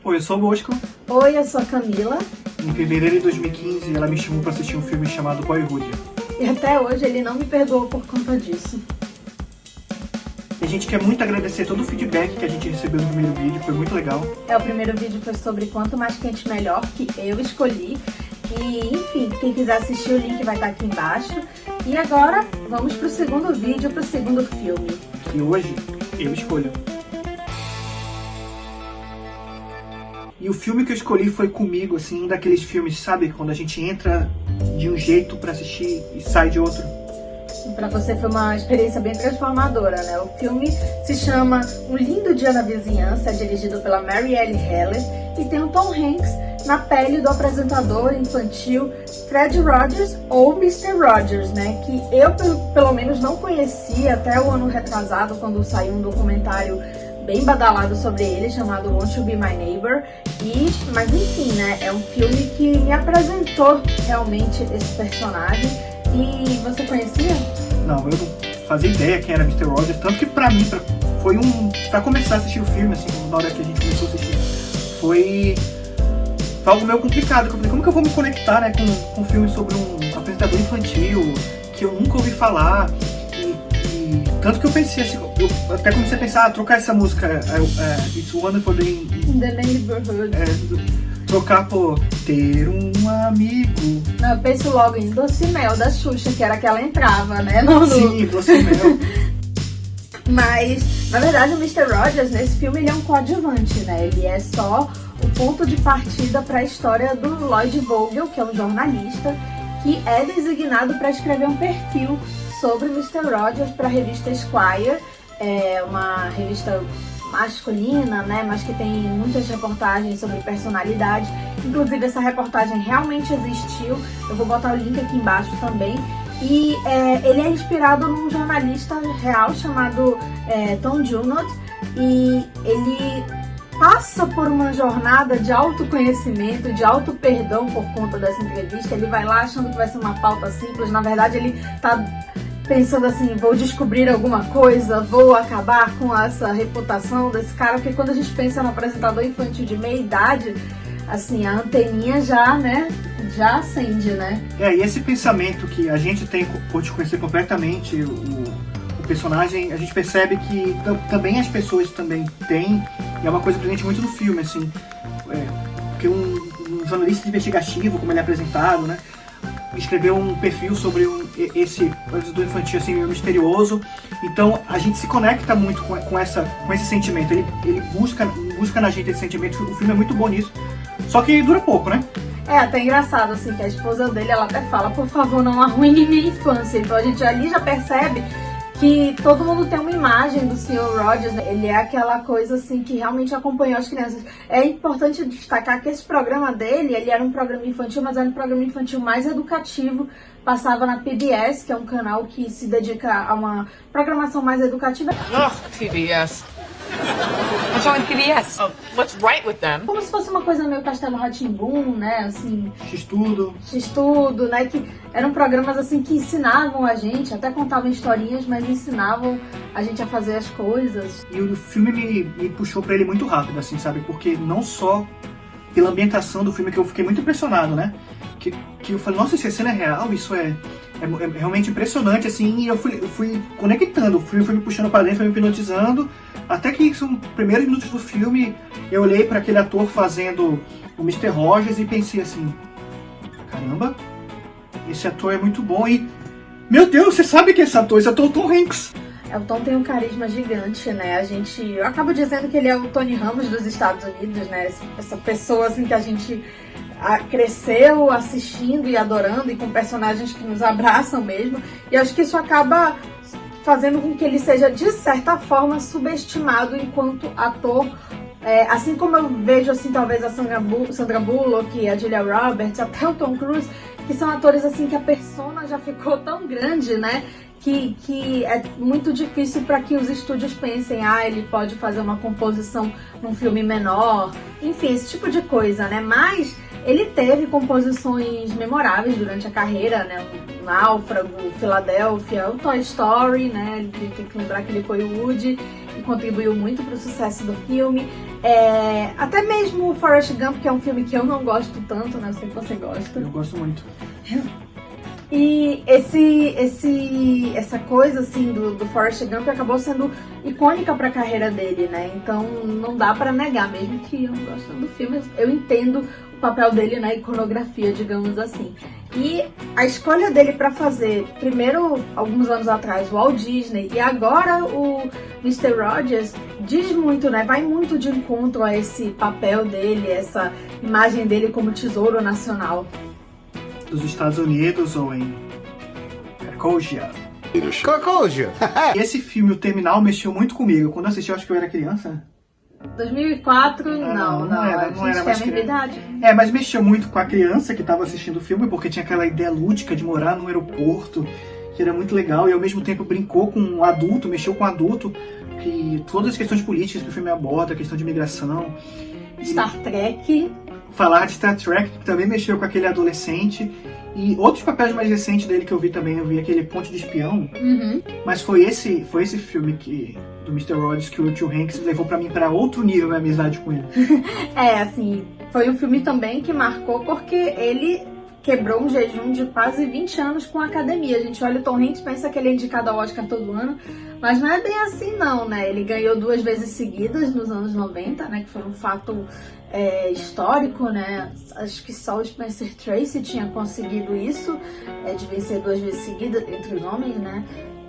Oi, eu sou o Bosco. Oi, eu sou a Camila. Em fevereiro de 2015, ela me chamou para assistir um filme chamado Boyhood. E até hoje ele não me perdoou por conta disso. E a gente quer muito agradecer todo o feedback que a gente recebeu no primeiro vídeo, foi muito legal. O primeiro vídeo foi sobre Quanto Mais Quente Melhor, que eu escolhi. E, enfim, quem quiser assistir o link vai estar aqui embaixo. E agora, vamos pro segundo vídeo, pro segundo filme. Que hoje eu escolho. E o filme que eu escolhi foi Comigo, assim, um daqueles filmes, sabe? Quando a gente entra de um jeito pra assistir e sai de outro. Pra você foi uma experiência bem transformadora, né? O filme se chama Um Lindo Dia na Vizinhança, é dirigido pela Marielle Heller e tem o Tom Hanks na pele do apresentador infantil Fred Rogers ou Mr. Rogers, né? Que eu, pelo menos, não conhecia até o ano retrasado, quando saiu um documentário bem badalado sobre ele, chamado Won't You Be My Neighbor. Mas enfim, né? É um filme que me apresentou realmente esse personagem. E você conhecia? Não, eu não fazia ideia quem era Mr. Rogers, tanto que pra mim, foi pra começar a assistir o filme, assim, na hora que a gente começou a assistir, foi algo meio complicado, que eu falei, como que eu vou me conectar, né, com um filme sobre um apresentador infantil, que eu nunca ouvi falar, e tanto que eu pensei assim, eu até comecei a pensar, trocar essa música, It's Wonderful in the Neighborhood, trocar por Ter um Amigo. Não, eu penso logo em Doce Mel da Xuxa, que era que ela entrava, né? Sim, Doce Mel. Mas, na verdade, o Mr. Rogers, nesse filme, ele é um coadjuvante, né? Ele é só o ponto de partida para a história do Lloyd Vogel, que é um jornalista, que é designado para escrever um perfil sobre o Mr. Rogers para a revista Esquire, uma revista masculina, né, mas que tem muitas reportagens sobre personalidade. Inclusive, essa reportagem realmente existiu. Eu vou botar o link aqui embaixo também. E ele é inspirado num jornalista real chamado Tom Junod. E ele passa por uma jornada de autoconhecimento, de auto-perdão por conta dessa entrevista. Ele vai lá achando que vai ser uma pauta simples. Na verdade, ele tá pensando assim, vou descobrir alguma coisa, vou acabar com essa reputação desse cara, porque quando a gente pensa no apresentador infantil de meia idade, assim, a anteninha já, né, já acende, né? E esse pensamento que a gente tem por desconhecer completamente o personagem, a gente percebe que também as pessoas também têm, e é uma coisa presente muito no filme, assim, porque um jornalista investigativo, como ele é apresentado, né, escreveu um perfil sobre esse apresentador infantil assim, meio misterioso. Então a gente se conecta muito com esse sentimento. Ele busca na gente esse sentimento. O filme é muito bom nisso. Só que dura pouco, né? É até engraçado, assim, que a esposa dele, ela até fala, por favor, não arruine minha infância. Então a gente ali já percebe que todo mundo tem uma imagem do Sr. Rogers, né? Ele é aquela coisa assim que realmente acompanhou as crianças. É importante destacar que esse programa dele, ele era um programa infantil, mas era um programa infantil mais educativo. Passava na PBS, que é um canal que se dedica a uma programação mais educativa. PBS. What's wrong with PBS? Oh, what's right with them? Como se fosse uma coisa meio Castelo Rá-Tim-Bum, né, assim... X-Tudo, né, que eram programas, assim, que ensinavam a gente, até contavam historinhas, mas ensinavam a gente a fazer as coisas. E o filme me puxou pra ele muito rápido, assim, sabe? Porque não só pela ambientação do filme, que eu fiquei muito impressionado, né? Que eu falei, nossa, essa cena é real, isso é realmente impressionante, assim, e eu fui conectando, o filme foi me puxando pra dentro, foi me hipnotizando, até que nos primeiros minutos do filme, eu olhei para aquele ator fazendo o Mr. Rogers e pensei assim, caramba, esse ator é muito bom, e, meu Deus, você sabe que esse ator é o Tom Hanks. O Tom tem um carisma gigante, né? Eu acabo dizendo que ele é o Tony Ramos dos Estados Unidos, né? Essa pessoa, assim, que a gente cresceu assistindo e adorando, e com personagens que nos abraçam mesmo, e acho que isso acaba fazendo com que ele seja, de certa forma, subestimado enquanto ator, assim como eu vejo, assim, talvez a Sandra Bullock, a Julia Roberts, até o Tom Cruise, que são atores, assim, que a persona já ficou tão grande, né, que é muito difícil para que os estúdios pensem, ele pode fazer uma composição num filme menor, enfim, esse tipo de coisa, né, mas ele teve composições memoráveis durante a carreira, né? O Náufrago, Filadélfia, o Toy Story, né? Tem que lembrar que ele foi o Woody. E contribuiu muito pro sucesso do filme. Até mesmo o Forrest Gump, que é um filme que eu não gosto tanto, né? Eu sei que você gosta. Eu gosto muito. E essa coisa assim do Forrest Gump acabou sendo icônica pra carreira dele, né? Então não dá pra negar, mesmo que eu não goste do filme, eu entendo o papel dele na iconografia, digamos assim. E a escolha dele pra fazer, primeiro, alguns anos atrás, o Walt Disney, e agora o Mr. Rogers, diz muito, né? Vai muito de encontro a esse papel dele, essa imagem dele como tesouro nacional. Dos Estados Unidos ou em Krakow. Esse filme, O Terminal, mexeu muito comigo. Quando eu assisti, eu acho que eu era criança. 2004, não era a gente mais tem a mesma criança. idade. Mas mexeu muito com a criança que estava assistindo o filme, porque tinha aquela ideia lúdica de morar no aeroporto, que era muito legal, e ao mesmo tempo brincou com um adulto, mexeu com um adulto, que todas as questões políticas que o filme aborda, a questão de imigração. Star Trek. Falar de Star Trek, que também mexeu com aquele adolescente. E outros papéis mais recentes dele que eu vi também, eu vi aquele Ponte de Espião. Uhum. Mas foi esse filme do Mr. Rogers que o Tom Hanks levou pra mim pra outro nível a amizade com ele. Assim, foi um filme também que marcou porque ele quebrou um jejum de quase 20 anos com a academia. A gente olha o Tom Hanks, pensa que ele é indicado ao Oscar todo ano, mas não é bem assim não, né? Ele ganhou 2 vezes seguidas nos anos 90, né? Que foi um fato histórico, né? Acho que só o Spencer Tracy tinha conseguido isso, de vencer 2 vezes seguidas entre os homens, né?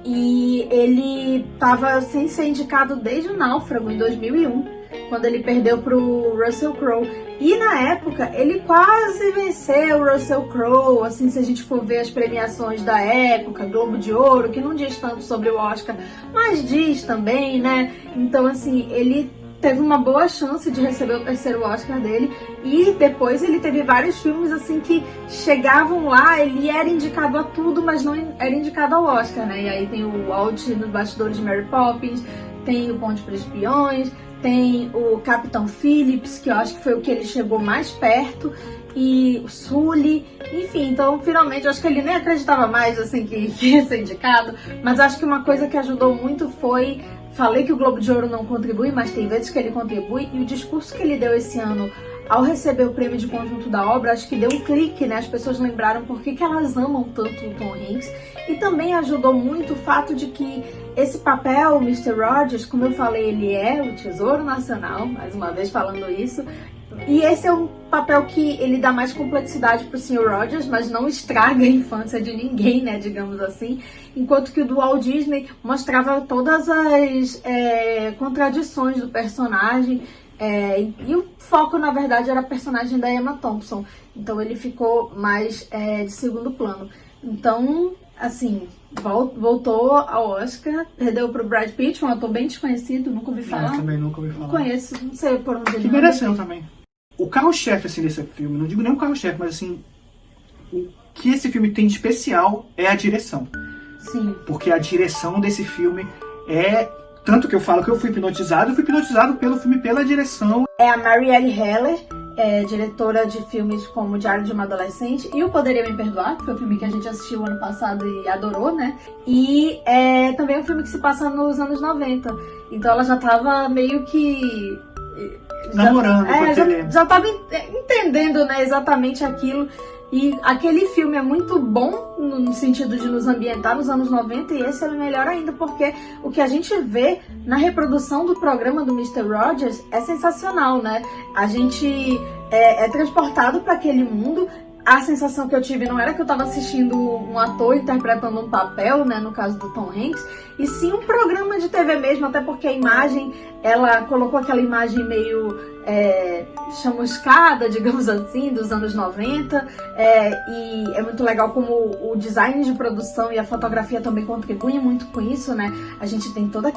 E ele estava sem ser indicado desde o Náufrago, em 2001, quando ele perdeu pro Russell Crowe. E na época, ele quase venceu o Russell Crowe, assim, se a gente for ver as premiações da época, Globo de Ouro, que não diz tanto sobre o Oscar, mas diz também, né? Então, assim, ele teve uma boa chance de receber o 3º Oscar dele, e depois ele teve vários filmes assim que chegavam lá, ele era indicado a tudo, mas não era indicado ao Oscar, né? E aí tem o Walt nos bastidores de Mary Poppins, tem o Ponte para Espiões, tem o Capitão Phillips, que eu acho que foi o que ele chegou mais perto, e o Sully, enfim, então finalmente eu acho que ele nem acreditava mais assim que ia ser indicado, mas acho que uma coisa que ajudou muito foi, falei que o Globo de Ouro não contribui, mas tem vezes que ele contribui, e o discurso que ele deu esse ano ao receber o prêmio de conjunto da obra, acho que deu um clique, né? As pessoas lembraram por que elas amam tanto o Tom Hanks, e também ajudou muito o fato de que esse papel, o Mr. Rogers, como eu falei, ele é o Tesouro Nacional, mais uma vez falando isso, e esse é um papel que ele dá mais complexidade pro Sr. Rogers, mas não estraga a infância de ninguém, né, digamos assim. Enquanto que o do Walt Disney mostrava todas as contradições do personagem, e o foco, na verdade, era a personagem da Emma Thompson. Então ele ficou mais de segundo plano. Então, assim, voltou ao Oscar, perdeu pro Brad Pitt, um ator bem desconhecido, nunca ouvi falar. Eu também nunca ouvi falar. Não conheço, não sei por onde ele Que mereceu também. O carro-chefe, assim, desse filme, não digo nem o carro-chefe, mas assim, o que esse filme tem de especial é a direção. Sim. Porque a direção desse filme é... Tanto que eu falo que eu fui hipnotizado pelo filme, pela direção. É a Marielle Heller, diretora de filmes como Diário de uma Adolescente e O Poderia Me Perdoar, que foi um filme que a gente assistiu ano passado e adorou, né? E é também um filme que se passa nos anos 90. Então ela já tava meio que... namorando com aquele... Já tava entendendo, né, exatamente aquilo. E aquele filme é muito bom no sentido de nos ambientar nos anos 90, e esse é melhor ainda porque o que a gente vê na reprodução do programa do Mr. Rogers é sensacional, né? A gente é transportado para aquele mundo. A sensação que eu tive não era que eu estava assistindo um ator interpretando um papel, né, no caso do Tom Hanks, e sim um programa de TV mesmo, até porque a imagem, ela colocou aquela imagem meio chamuscada, digamos assim, dos anos 90, e é muito legal como o design de produção e a fotografia também contribuem muito com isso, né? A gente tem toda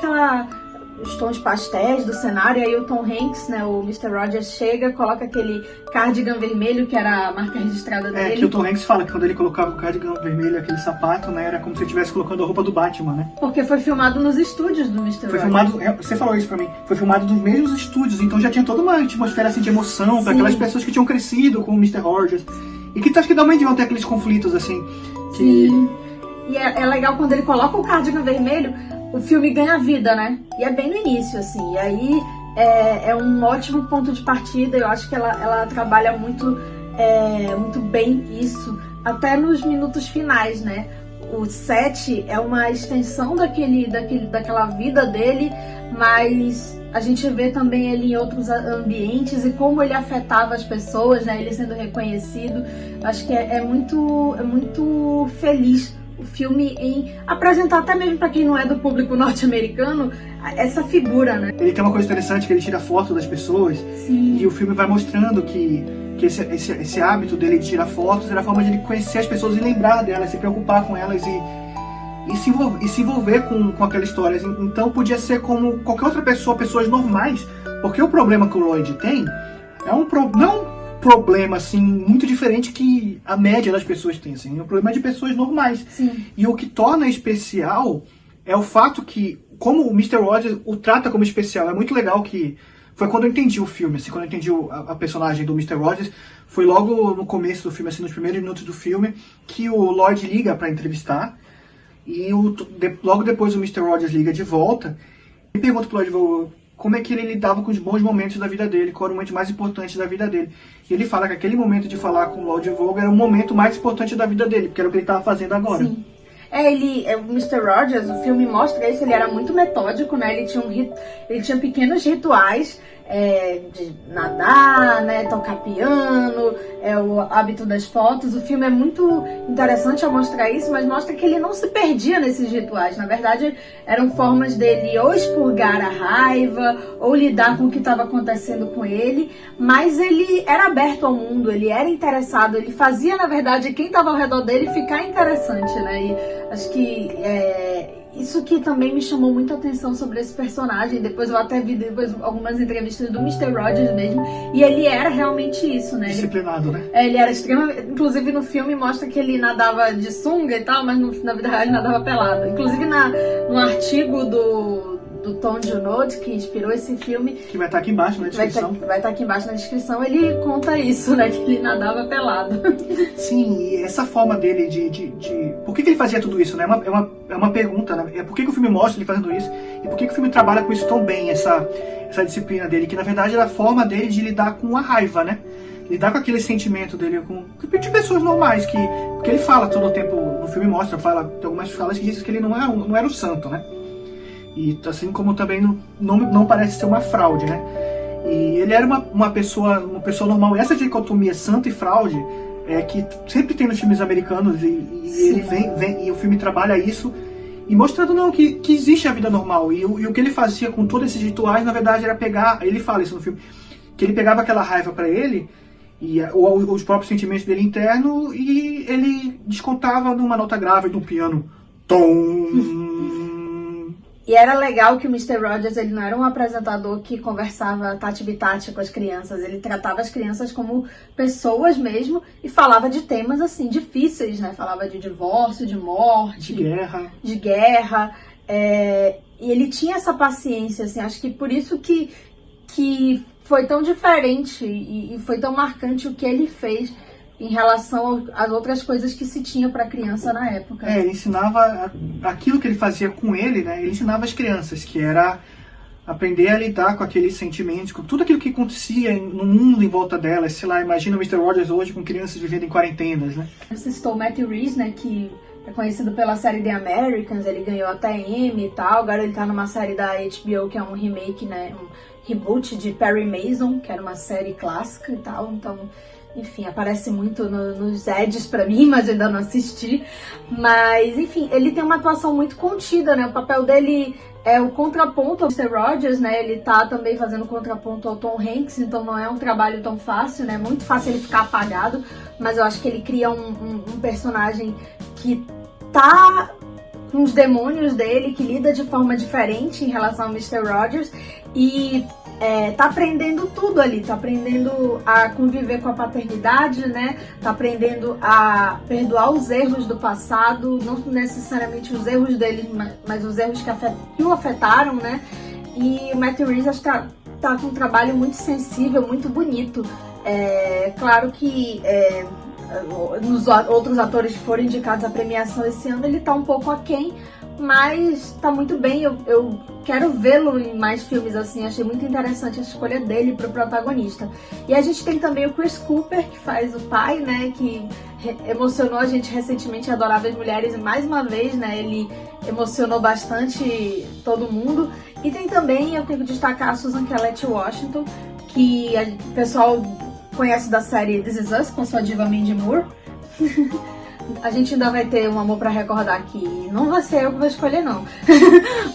os tons pastéis do cenário, e aí o Tom Hanks, né, o Mr. Rogers, chega, coloca aquele cardigan vermelho, que era a marca registrada dele. Que o Tom Hanks fala que quando ele colocava o cardigan vermelho, aquele sapato, né, era como se ele estivesse colocando a roupa do Batman, né? Porque foi filmado nos estúdios do Mr. Rogers. Filmado, você falou isso pra mim, foi filmado nos mesmos estúdios, então já tinha toda uma atmosfera assim de emoção para aquelas pessoas que tinham crescido com o Mr. Rogers, e que acho que também deviam ter aqueles conflitos, assim, que... Sim. E é legal quando ele coloca o cardigan vermelho, o filme ganha vida, né? E é bem no início, assim. E aí é um ótimo ponto de partida. Eu acho que ela trabalha muito bem isso, até nos minutos finais, né? O set é uma extensão daquela vida dele, mas a gente vê também ele em outros ambientes e como ele afetava as pessoas, né? Ele sendo reconhecido. Acho que é muito feliz o filme em apresentar, até mesmo para quem não é do público norte-americano, essa figura, né? Ele tem uma coisa interessante, que ele tira foto das pessoas. Sim. E o filme vai mostrando que esse hábito dele de tirar fotos era a forma de ele conhecer as pessoas e lembrar delas, se preocupar com elas e se envolver com aquela história. Então podia ser como qualquer outra pessoa, pessoas normais, porque o problema que o Lloyd tem não é um problema assim muito diferente que a média das pessoas tem, assim, é um problema de pessoas normais. Sim. E o que torna especial é o fato que, como o Mr. Rogers o trata como especial, é muito legal que foi quando eu entendi o filme, assim, quando eu entendi a personagem do Mr. Rogers, foi logo no começo do filme, assim, nos primeiros minutos do filme, que o Lloyd liga para entrevistar, e logo depois o Mr. Rogers liga de volta, e pergunta pro Lloyd como é que ele lidava com os bons momentos da vida dele, qual era o momento mais importante da vida dele. E ele fala que aquele momento de falar com o Lloyd Vogel era o momento mais importante da vida dele, porque era o que ele estava fazendo agora. Sim. O Mr. Rogers, o filme mostra isso, ele era muito metódico, né? Ele tinha pequenos rituais de nadar, né? Tocar piano, o hábito das fotos. O filme é muito interessante ao mostrar isso, mas mostra que ele não se perdia nesses rituais. Na verdade, eram formas dele ou expurgar a raiva, ou lidar com o que estava acontecendo com ele, mas ele era aberto ao mundo, ele era interessado, ele fazia, na verdade, quem estava ao redor dele ficar interessante, né? E acho que isso que também me chamou muita atenção sobre esse personagem. Depois eu até vi algumas entrevistas do Mr. Rogers mesmo, e ele era realmente isso, né? Disciplinado, né? Ele era extremamente... Inclusive no filme mostra que ele nadava de sunga e tal, mas na vida real ele nadava pelado. Inclusive no artigo do Tom Junod, que inspirou esse filme, que vai estar aqui embaixo na descrição. Vai estar aqui embaixo na descrição, ele conta isso, né? Que ele nadava pelado. Sim, e essa forma dele de... Por que ele fazia tudo isso, né? É uma pergunta, né? Por que o filme mostra ele fazendo isso? E por que o filme trabalha com isso tão bem, essa disciplina dele? Que na verdade era a forma dele de lidar com a raiva, né? Lidar com aquele sentimento dele, de pessoas normais, porque ele fala todo o tempo, no filme mostra, tem algumas falas que dizem que ele não era o santo, né? E assim como também não parece ser uma fraude, né? E ele era uma pessoa normal. E essa dicotomia santo e fraude que sempre tem nos filmes americanos, e ele vem e o filme trabalha isso, e mostrando que existe a vida normal. E o que ele fazia com todos esses rituais, na verdade, era pegar... Ele fala isso no filme, que ele pegava aquela raiva pra ele, ou os próprios sentimentos dele interno, e ele descontava numa nota grave do piano. Tom... E era legal que o Mr. Rogers, ele não era um apresentador que conversava tati-bitati com as crianças, ele tratava as crianças como pessoas mesmo e falava de temas assim difíceis, né? Falava de divórcio, de morte, de guerra. E ele tinha essa paciência, assim, acho que por isso que foi tão diferente e foi tão marcante o que ele fez em relação às outras coisas que se tinha para criança na época. Ele ensinava aquilo que ele fazia com ele, né? Ele ensinava as crianças, que era aprender a lidar com aqueles sentimentos, com tudo aquilo que acontecia no mundo em volta delas. Sei lá, imagina o Mr. Rogers hoje com crianças vivendo em quarentenas, né? Você citou o Matthew Rhys, né? Que é conhecido pela série The Americans, ele ganhou até Emmy e tal. Agora ele tá numa série da HBO que é um remake, né? Um reboot de Perry Mason, que era uma série clássica e tal. Então, enfim, aparece muito nos ads pra mim, mas eu ainda não assisti. Mas, enfim, ele tem uma atuação muito contida, né? O papel dele é o contraponto ao Mr. Rogers, né? Ele tá também fazendo contraponto ao Tom Hanks, então não é um trabalho tão fácil, né? É muito fácil ele ficar apagado, mas eu acho que ele cria um personagem que tá com os demônios dele, que lida de forma diferente em relação ao Mr. Rogers e tá aprendendo tudo ali, tá aprendendo a conviver com a paternidade, né? Tá aprendendo a perdoar os erros do passado, não necessariamente os erros dele, mas os erros que o afetaram, né? E o Matthew Rhys tá com um trabalho muito sensível, muito bonito. Claro que nos outros atores que foram indicados à premiação esse ano, ele tá um pouco aquém, mas tá muito bem, eu quero vê-lo em mais filmes assim, achei muito interessante a escolha dele pro protagonista. E a gente tem também o Chris Cooper, que faz o pai, né, que emocionou a gente recentemente em Adoráveis Mulheres, e mais uma vez, né, ele emocionou bastante todo mundo. E tem também, eu tenho que destacar a Susan Collette Washington, que o pessoal conhece da série This Is Us, com sua diva Mandy Moore. A gente ainda vai ter um amor pra recordar que não vai ser eu que vou escolher, não.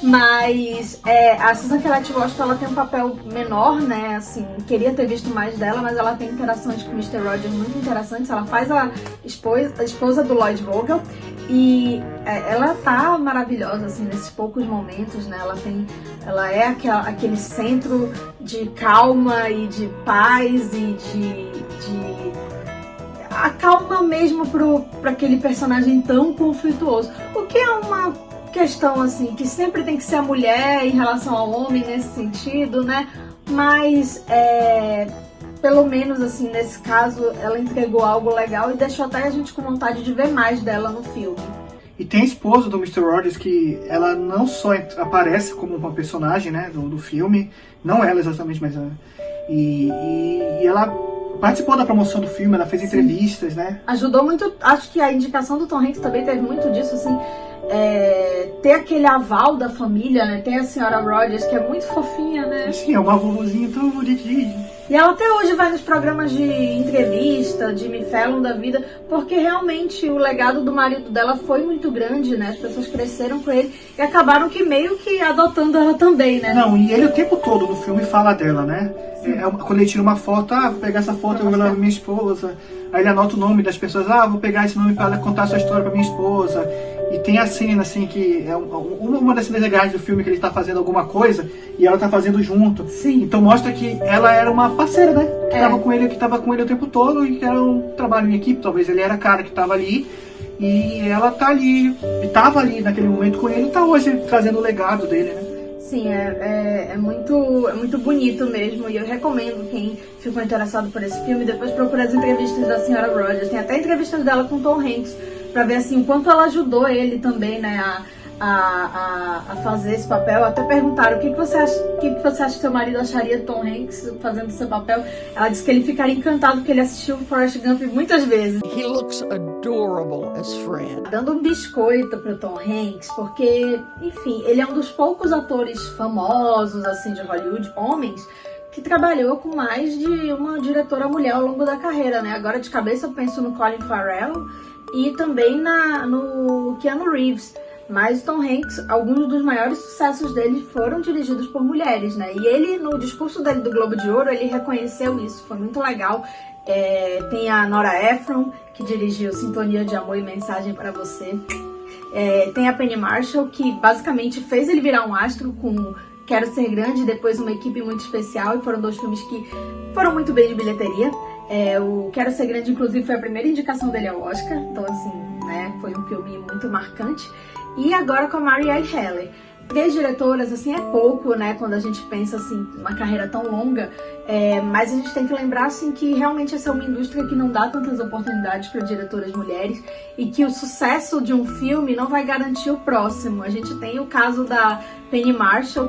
Mas a Susan Collette Washington, ela tem um papel menor, né? Assim, queria ter visto mais dela, mas ela tem interações com o Mr. Rogers muito interessantes. Ela faz a esposa do Lloyd Vogel e ela tá maravilhosa, assim, nesses poucos momentos, né? Ela é aquele centro de calma e de paz e de a calma mesmo para aquele personagem tão conflituoso. O que é uma questão, assim, que sempre tem que ser a mulher em relação ao homem nesse sentido, né? Mas, pelo menos, assim, nesse caso, ela entregou algo legal e deixou até a gente com vontade de ver mais dela no filme. E tem a esposa do Mr. Rogers, que ela não só aparece como uma personagem, né, do filme, não ela exatamente, mas e ela participou da promoção do filme, ela fez entrevistas, né? Ajudou muito, acho que a indicação do Tom Hanks também teve muito disso, assim, ter aquele aval da família, né? Tem a senhora Rogers, que é muito fofinha, né? Sim, é uma vovozinha tão bonitinha. E ela até hoje vai nos programas de entrevista, de Jimmy Fallon da vida, porque realmente o legado do marido dela foi muito grande, né? As pessoas cresceram com ele e acabaram que meio que adotando ela também, né? Não, e ele o tempo todo no filme fala dela, né? Quando ele tira uma foto, vou pegar essa foto, eu vou levar pra minha esposa. Aí ele anota o nome das pessoas, vou pegar esse nome pra ela contar essa história pra minha esposa. E tem a cena, assim, que é uma das cenas legais do filme, que ele tá fazendo alguma coisa e ela tá fazendo junto. Sim. Então mostra que ela era uma parceira, né? Que tava com ele o tempo todo e que era um trabalho em equipe. Talvez ele era a cara que tava ali e ela tá ali, e tava ali naquele momento com ele e tá hoje trazendo o legado dele, né? Sim, é muito bonito mesmo, e eu recomendo quem ficou interessado por esse filme, depois procura as entrevistas da senhora Rogers. Tem até entrevistas dela com Tom Hanks, pra ver assim, o quanto ela ajudou ele também, né, a fazer esse papel. Até perguntaram, o que você acha que seu marido acharia de Tom Hanks fazendo esse papel? Ela disse que ele ficaria encantado porque ele assistiu Forrest Gump muitas vezes. He looks adorable as Fred. Dando um biscoito pro Tom Hanks, porque, enfim, ele é um dos poucos atores famosos, assim, de Hollywood, homens, que trabalhou com mais de uma diretora mulher ao longo da carreira, né? Agora, de cabeça, eu penso no Colin Farrell e também no Keanu Reeves. Mas o Tom Hanks, alguns dos maiores sucessos dele foram dirigidos por mulheres, né? E ele, no discurso dele do Globo de Ouro, ele reconheceu isso, foi muito legal. Tem a Nora Ephron, que dirigiu Sintonia de Amor e Mensagem para Você. Tem a Penny Marshall, que basicamente fez ele virar um astro com Quero Ser Grande e depois Uma Equipe Muito Especial, e foram dois filmes que foram muito bem de bilheteria. O Quero Ser Grande, inclusive, foi a primeira indicação dele ao Oscar, então assim, né, foi um filme muito marcante. E agora com a Marielle Heller. 3 diretoras, assim, é pouco, né, quando a gente pensa, assim, uma carreira tão longa, mas a gente tem que lembrar, assim, que realmente essa é uma indústria que não dá tantas oportunidades para diretoras mulheres e que o sucesso de um filme não vai garantir o próximo. A gente tem o caso da Penny Marshall,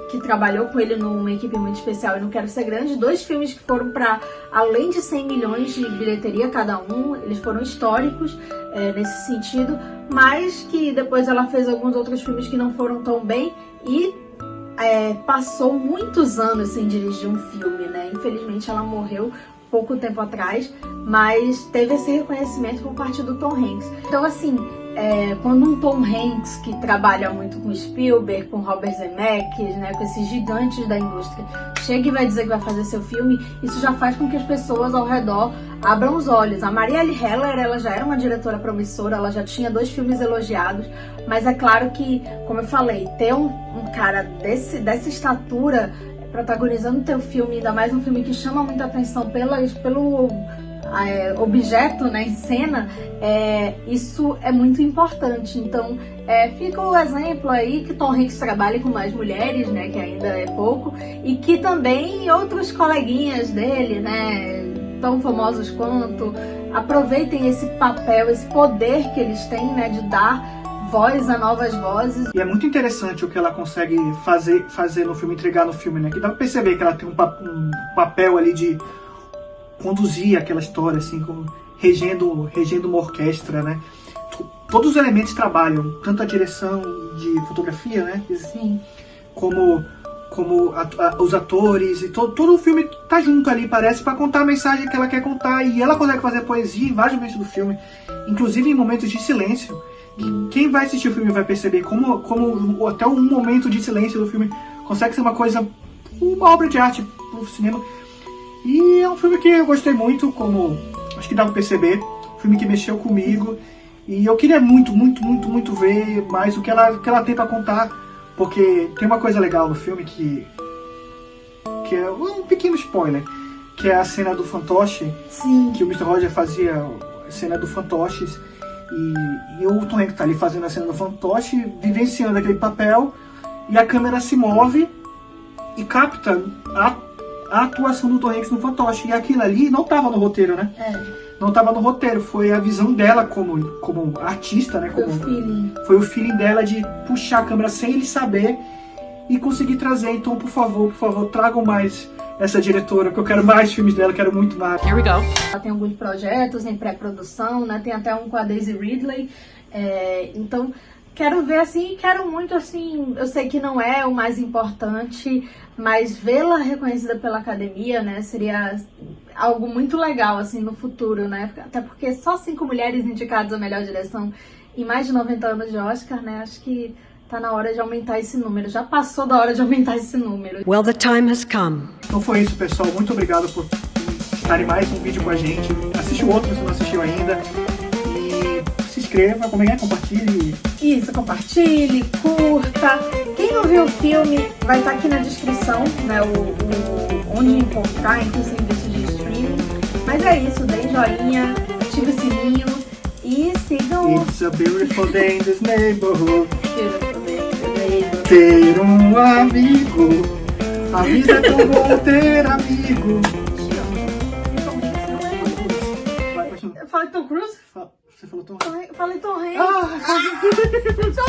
que trabalhou com ele numa equipe muito especial e Não Quero Ser Grande, 2 filmes que foram para além de 100 milhões de bilheteria cada um, eles foram históricos nesse sentido, mas que depois ela fez alguns outros filmes que não foram tão bem e passou muitos anos sem dirigir um filme, né? Infelizmente ela morreu pouco tempo atrás, mas teve esse reconhecimento por parte do Tom Hanks. Então, assim, quando um Tom Hanks, que trabalha muito com Spielberg, com Robert Zemeckis, né, com esses gigantes da indústria, chega e vai dizer que vai fazer seu filme, isso já faz com que as pessoas ao redor abram os olhos. A Marielle Heller, ela já era uma diretora promissora, ela já tinha 2 filmes elogiados, mas é claro que, como eu falei, ter um cara dessa estatura protagonizando teu filme, ainda mais um filme que chama muita atenção pelo objeto, né, em cena, isso é muito importante. Então, fica o exemplo aí que Tom Hanks trabalhe com mais mulheres, né, que ainda é pouco, e que também outros coleguinhas dele, né, tão famosos quanto, aproveitem esse papel, esse poder que eles têm, né, de dar voz a novas vozes. E é muito interessante o que ela consegue fazer no filme, entregar no filme, né? Que dá pra perceber que ela tem um papel ali de conduzir aquela história, assim, regendo uma orquestra, né? Todos os elementos trabalham, tanto a direção de fotografia, né? Sim. Como os atores e todo o filme tá junto ali, parece, pra contar a mensagem que ela quer contar. E ela consegue fazer poesia em vários momentos do filme, inclusive em momentos de silêncio. Quem vai assistir o filme vai perceber como até um momento de silêncio do filme consegue ser uma obra de arte pro cinema. E é um filme que eu gostei muito, como acho que dá pra perceber, um filme que mexeu comigo. E eu queria muito ver mais o que ela tem pra contar, porque tem uma coisa legal no filme que é um pequeno spoiler, que é a cena do fantoche. Sim. Que o Mr. Roger fazia a cena do fantoches, e o Tom Hanks tá ali fazendo a cena do fantoche, vivenciando aquele papel, e a câmera se move e capta a atuação do Tom Hanks no fantoche, e aquilo ali não tava no roteiro, né? Não tava no roteiro, foi a visão dela como artista, né? Foi o feeling dela de puxar a câmera sem ele saber e conseguir trazer. Então, por favor, tragam mais essa diretora, porque eu quero mais filmes dela, quero muito mais. Here we go. Ela tem alguns projetos em pré-produção, né? Tem até um com a Daisy Ridley. Então, quero ver, assim, quero muito, assim, eu sei que não é o mais importante, mas vê-la reconhecida pela academia, né, seria algo muito legal, assim, no futuro, né, até porque só 5 mulheres indicadas à melhor direção em mais de 90 anos de Oscar, né, acho que tá na hora de aumentar esse número, já passou da hora de aumentar esse número. Well, the time has come. Então foi isso, pessoal, muito obrigado por estarem mais um vídeo com a gente, assiste o outro se não assistiu ainda, se inscreva, compartilhe. Isso, compartilhe, curta. Quem não viu o filme, vai estar aqui na descrição, né, onde encontrar, entre os serviços de streaming. Mas é isso, deem joinha, ative o sininho e sigam It's a beautiful day in this neighborhood. o... Ter um amigo, a vida é tão bom ter amigo. Vai, continua. Eu falei Tom Cruise? Você falou tão Falei Tom Hanks. Ah! Só